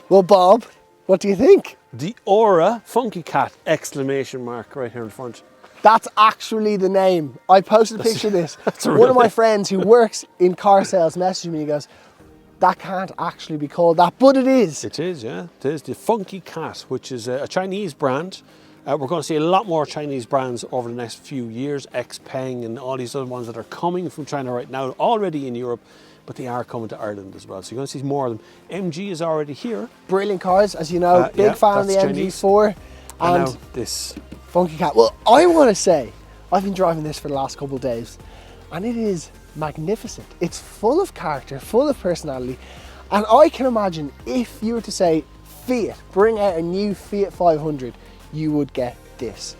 Well, Bob, what do you think? The ORA Funky Cat exclamation mark right here in front. That's actually the name. I posted a picture of this. One of my friends who works in car sales messaged me, he goes, that can't actually be called that, but it is. It is, yeah. It is the Funky Cat, which is a Chinese brand. We're going to see a lot more Chinese brands over the next few years, Xpeng and all these other ones that are coming from China right now, already in Europe, but they are coming to Ireland as well. So you're going to see more of them. MG is already here. Brilliant cars, as you know. Big fan of the MG4. And now this Funky Cat. Well, I want to say, I've been driving this for the last couple of days, and it is magnificent. It's full of character, full of personality, and I can imagine if you were to say, Fiat, bring out a new Fiat 500, you would get this.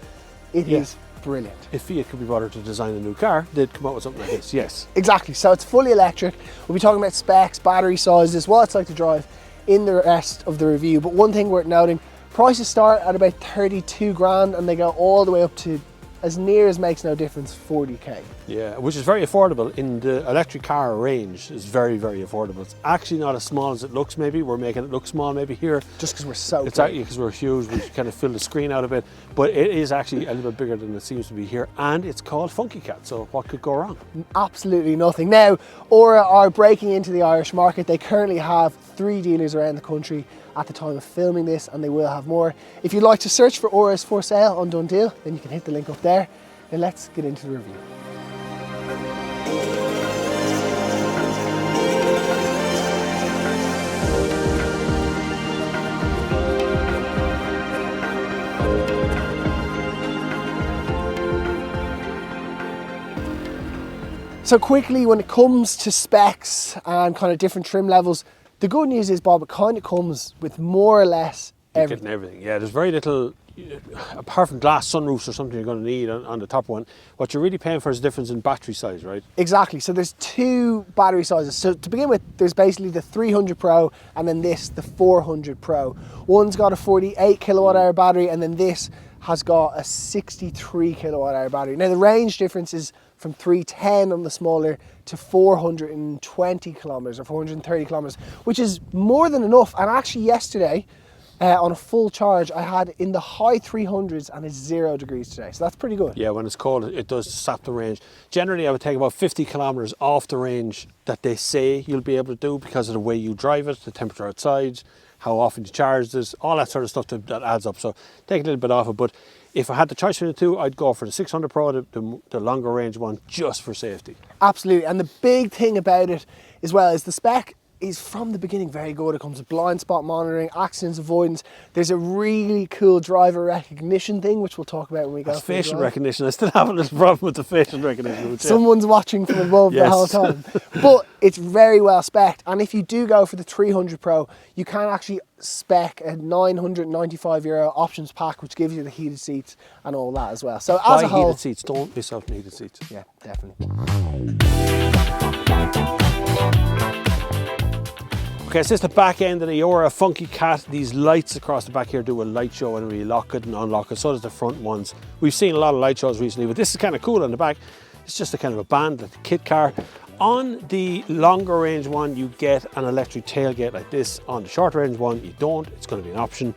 It is brilliant. If Fiat could be bothered to design a new car, they'd come out with something like this, yes. Exactly, so it's fully electric. We'll be talking about specs, battery sizes, what it's like to drive in the rest of the review. But one thing worth noting, prices start at about 32 grand and they go all the way up to, as near as makes no difference, 40k. Yeah, which is very affordable. In the electric car range is very, very affordable. It's actually not as small as it looks maybe. We're making it look small maybe here. Just because we're so It's actually because we're huge, we kind of fill the screen out a bit. But it is actually a little bit bigger than it seems to be here. And it's called Funky Cat, so what could go wrong? Absolutely nothing. Now, ORA are breaking into the Irish market. They currently have 3 dealers around the country at the time of filming this, and they will have more. If you'd like to search for ORA's for sale on DoneDeal, then you can hit the link up there. Now let's get into the review. So quickly, when it comes to specs and kind of different trim levels, the good news is, Bob, it kind of comes with more or less everything. Getting everything. Yeah, there's very little, apart from glass sunroofs or something you're going to need on the top one. What you're really paying for is a difference in battery size, right? Exactly. So there's 2 battery sizes. So to begin with, there's basically the 300 Pro and then this, the 400 Pro. One's got a 48 kilowatt hour battery and then this has got a 63 kilowatt hour battery. Now the range difference is from 310 on the smaller to 420 kilometers or 430 kilometers, which is more than enough. And actually yesterday, on a full charge, I had in the high 300s and it's 0 degrees today. So that's pretty good. Yeah, when it's cold, it does sap the range. Generally, I would take about 50 kilometers off the range that they say you'll be able to do because of the way you drive it, the temperature outside, how often you charge this, all that sort of stuff that adds up. So take a little bit off it. But if I had the choice between the two, I'd go for the 600 Pro, the longer range one, just for safety. Absolutely. And the big thing about it as well is the spec is from the beginning very good. It comes with blind spot monitoring, accidents avoidance. There's a really cool driver recognition thing, which we'll talk about when we go. Facial recognition. I still have a little problem with the facial recognition. Someone's watching from above the whole time. But it's very well spec'd. And if you do go for the 300 Pro, you can actually spec a €995 options pack, which gives you the heated seats and all that as well. So as a whole, heated seats, don't miss out on heated seats. Yeah, definitely. Okay, so it's the back end of the ORA Funky Cat. These lights across the back here do a light show and we lock it and unlock it. So does the front ones. We've seen a lot of light shows recently, but this is kind of cool on the back. It's just a kind of a band, like a kit car. On the longer range one, you get an electric tailgate like this. On the short range one, you don't. It's going to be an option.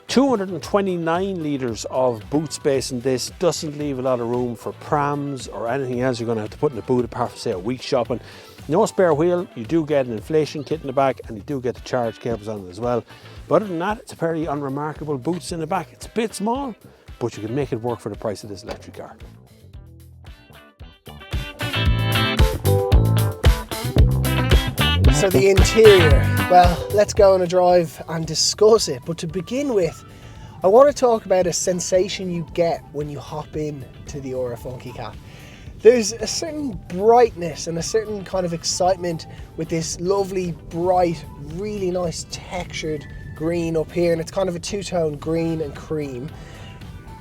229 litres of boot space in this. Doesn't leave a lot of room for prams or anything else you're going to have to put in the boot apart from, say, a week shopping. No spare wheel. You do get an inflation kit in the back and you do get the charge cables on it as well. But other than that, it's a very unremarkable boots in the back. It's a bit small, but you can make it work for the price of this electric car. So the interior, well, let's go on a drive and discuss it. But to begin with, I want to talk about a sensation you get when you hop in to the ORA Funky Cat. There's a certain brightness and a certain kind of excitement with this lovely, bright, really nice textured green up here. And it's kind of a two-tone green and cream.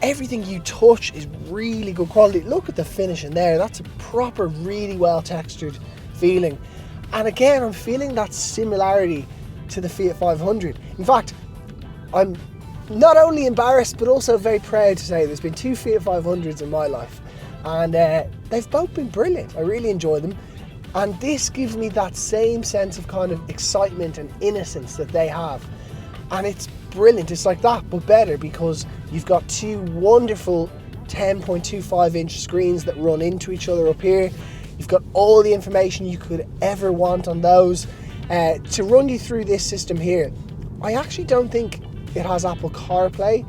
Everything you touch is really good quality. Look at the finish in there. That's a proper, really well textured feeling. And again, I'm feeling that similarity to the Fiat 500. In fact, I'm not only embarrassed, but also very proud to say there's been 2 Fiat 500s in my life. And they've both been brilliant. I really enjoy them. And this gives me that same sense of kind of excitement and innocence that they have. And it's brilliant. It's like that, but better, because you've got two wonderful 10.25 inch screens that run into each other up here. You've got all the information you could ever want on those. To run you through this system here, I actually don't think it has Apple CarPlay.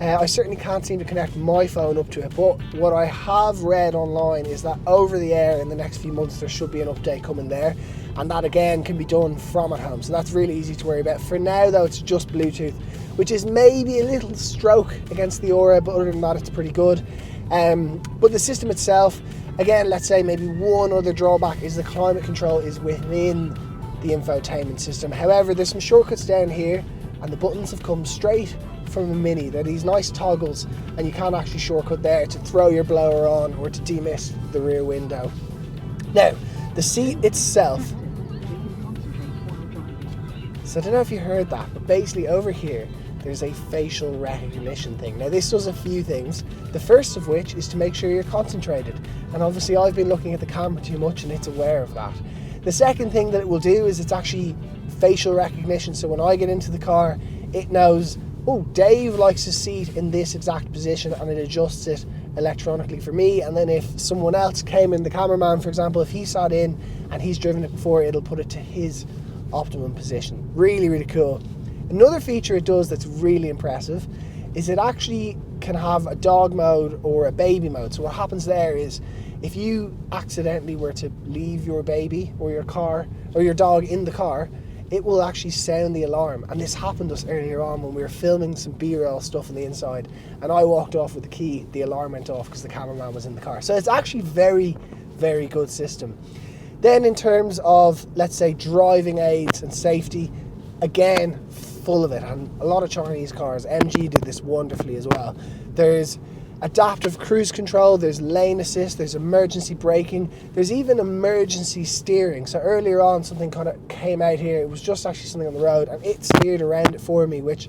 I certainly can't seem to connect my phone up to it, but what I have read online is that over the air in the next few months there should be an update coming there, and that again can be done from at home, so that's really easy to worry about. For now though, it's just Bluetooth, which is maybe a little stroke against the Aura, but other than that it's pretty good. But the system itself, again, let's say maybe one other drawback is the climate control is within the infotainment system. However, there's some shortcuts down here, and the buttons have come straight from a Mini. They're these nice toggles, and you can actually shortcut there to throw your blower on or to demist the rear window. Now, the seat itself, so I don't know if you heard that, but basically over here there's a facial recognition thing. Now this does a few things, the first of which is to make sure you're concentrated, and obviously I've been looking at the camera too much and it's aware of that. The second thing that it will do is it's actually facial recognition, so when I get into the car it knows, oh, Dave likes his seat in this exact position, and it adjusts it electronically for me. And then if someone else came in, the cameraman for example, if he sat in and he's driven it before, it'll put it to his optimum position. Really, really cool. Another feature it does that's really impressive is it actually can have a dog mode or a baby mode. So what happens there is if you accidentally were to leave your baby or your car or your dog in the car, it will actually sound the alarm. And this happened to us earlier on when we were filming some B-roll stuff on the inside, and I walked off with the key, the alarm went off because the cameraman was in the car. So it's actually very, very good system. Then in terms of, let's say, driving aids and safety, again, full of it, and a lot of Chinese cars. MG did this wonderfully as well. There's adaptive cruise control, there's lane assist, there's emergency braking, there's even emergency steering. So earlier on something kind of came out here, it was just actually something on the road and it steered around it for me, which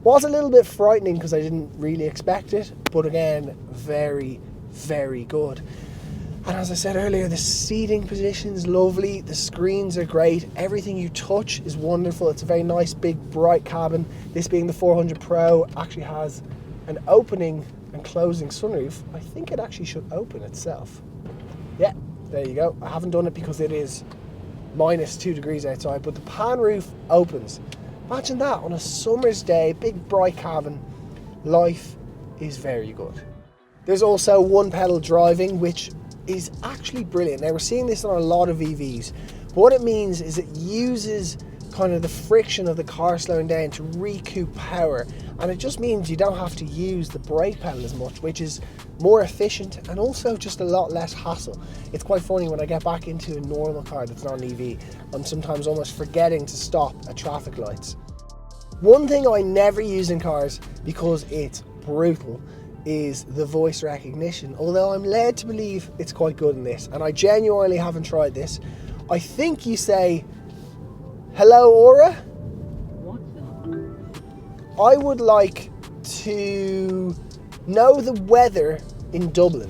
was a little bit frightening because I didn't really expect it, but again, very, very good. And as I said earlier, the seating position is lovely, the screens are great, everything you touch is wonderful. It's a very nice big bright cabin. This being the 400 Pro actually has an opening and closing sunroof. I think it actually should open itself. Yeah, there you go. I haven't done it because it is -2 degrees outside, but the pan roof opens. Imagine that on a summer's day, big bright cabin. Life is very good. There's also one pedal driving, which is actually brilliant. Now we're seeing this on a lot of EVs, but what it means is it uses kind of the friction of the car slowing down to recoup power, and it just means you don't have to use the brake pedal as much, which is more efficient and also just a lot less hassle. It's quite funny when I get back into a normal car that's not an EV, I'm sometimes almost forgetting to stop at traffic lights. One thing I never use in cars because it's brutal is the voice recognition, although I'm led to believe it's quite good in this, and I genuinely haven't tried this. I think you say, "Hello Aura, I would like to know the weather in Dublin."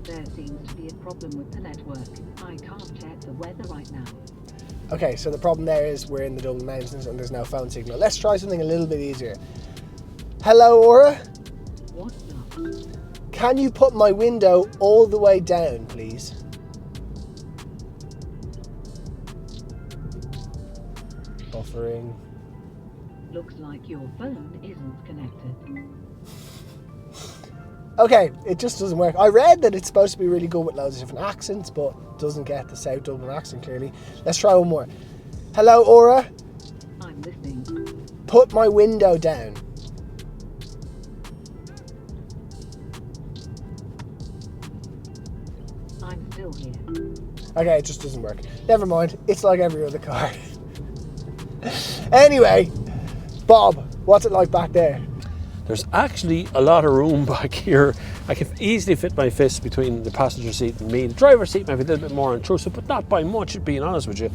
There seems to be a problem with the network. I can't check the weather right now. Okay, so the problem there is we're in the Dublin Mountains and there's no phone signal. Let's try something a little bit easier. "Hello Aura, What's up? can you put my window all the way down, please?" Buffering. Looks like your phone isn't connected. Okay, it just doesn't work. I read that it's supposed to be really good with loads of different accents, but doesn't get the South Dublin accent clearly. Let's try one more. "Hello Aura, I'm listening. put my window down." I'm still here. Okay, it just doesn't work. Never mind, it's like every other car. Anyway, Bob, what's it like back there? There's actually a lot of room back here. I can easily fit my fist between the passenger seat and me. The driver's seat might be a little bit more intrusive, but not by much, being honest with you.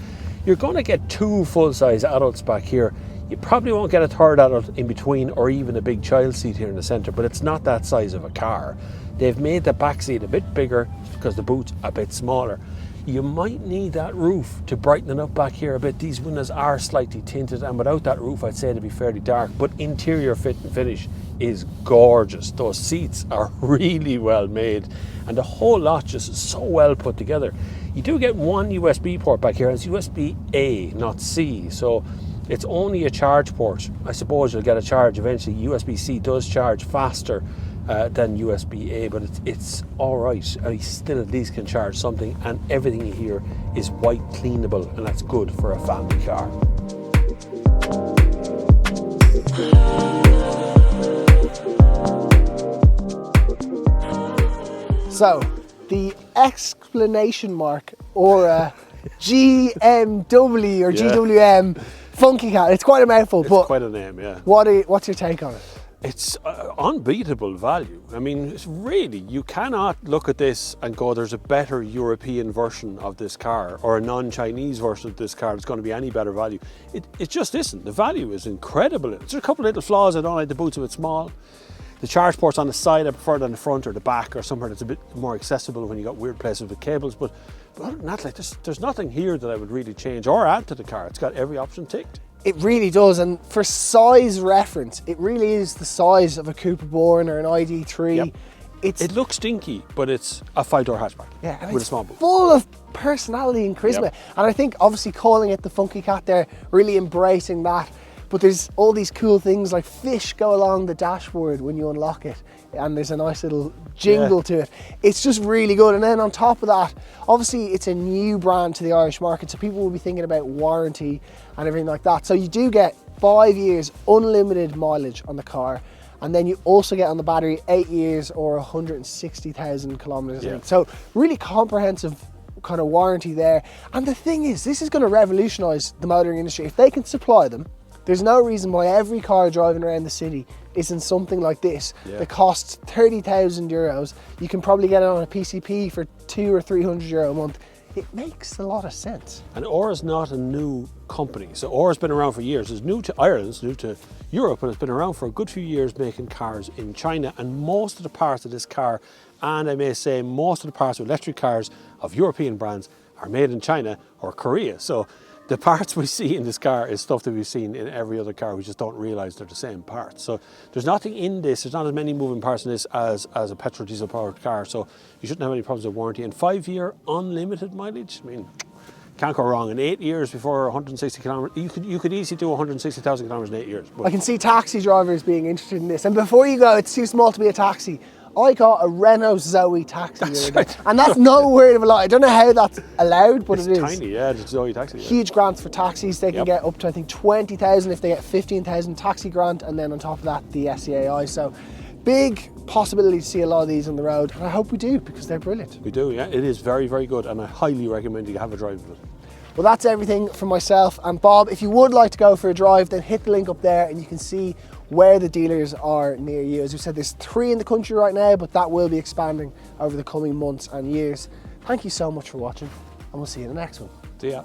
You're going to get 2 full-size adults back here. You probably won't get a third adult in between, or even a big child seat here in the centre, but it's not that size of a car. They've made the back seat a bit bigger because the boot's a bit smaller. You might need that roof to brighten it up back here a bit. These windows are slightly tinted, and without that roof I'd say they'd be fairly dark, but interior fit and finish is gorgeous. Those seats are really well made, and the whole lot just so well put together. You do get one USB port back here, and it's USB-A, not C, so it's only a charge port. I suppose you'll get a charge eventually. USB-C does charge faster than USB-A, but it's all right. You still at least can charge something, and everything here is white cleanable, and that's good for a family car. So, the exclamation mark ORA GMW or GWM Funky Cat. It's quite a mouthful, It's but quite a name, yeah. what's your take on it? It's unbeatable value. I mean, it's really, you cannot look at this and go, there's a better European version of this car or a non-Chinese version of this car that's going to be any better value. It just isn't. The value is incredible. There's a couple of little flaws. I don't like the boot's a bit small. The charge port's on the side, I prefer it on the front or the back or somewhere that's a bit more accessible when you got weird places with cables. But other than that, like, there's nothing here that I would really change or add to the car. It's got every option ticked. It really does, and for size reference, it really is the size of a Cooper Born or an ID3. Yep. It looks dinky, but it's a 5-door hatchback with a small boot. Full of personality and charisma. Yep. And I think obviously calling it the Funky Cat there, really embracing that. But there's all these cool things like fish go along the dashboard when you unlock it, and there's a nice little jingle to it. It's just really good. And then on top of that, obviously it's a new brand to the Irish market, so people will be thinking about warranty and everything like that. So you do get 5 years unlimited mileage on the car, and then you also get on the battery 8 years or 160,000 kilometers. Yeah. So really comprehensive kind of warranty there. And the thing is, this is going to revolutionize the motoring industry. If they can supply them, there's no reason why every car driving around the city isn't something like this that costs 30,000 euros. You can probably get it on a PCP for 200 or 300 euro a month. It makes a lot of sense. And ORA's not a new company. So ORA's been around for years. It's new to Ireland, it's new to Europe, and it's been around for a good few years making cars in China. And most of the parts of this car, and I may say most of the parts of electric cars of European brands, are made in China or Korea. So the parts we see in this car is stuff that we've seen in every other car. We just don't realize they're the same parts. So there's nothing in this, there's not as many moving parts in this as a petrol diesel powered car. So you shouldn't have any problems with warranty. And 5-year unlimited mileage, I mean, can't go wrong. In 8 years before 160 kilometers, you could easily do 160,000 kilometers in 8 years. But I can see taxi drivers being interested in this. And before you go, it's too small to be a taxi. I got a Renault Zoe taxi the other day. right. And that's no word of a lie. I don't know how that's allowed, but it's it is. tiny, yeah, it's Zoe taxi. Yeah. Huge grants for taxis. They can get up to, I think, 20,000 if they get 15,000 taxi grant, and then on top of that, the SCAI. So big possibility to see a lot of these on the road, and I hope we do, because they're brilliant. We do, yeah. It is very, very good, and I highly recommend you have a drive of it. Well, that's everything from myself and Bob. If you would like to go for a drive, then hit the link up there and you can see where the dealers are near you. As we said, there's 3 in the country right now, but that will be expanding over the coming months and years. Thank you so much for watching, and we'll see you in the next one. See ya.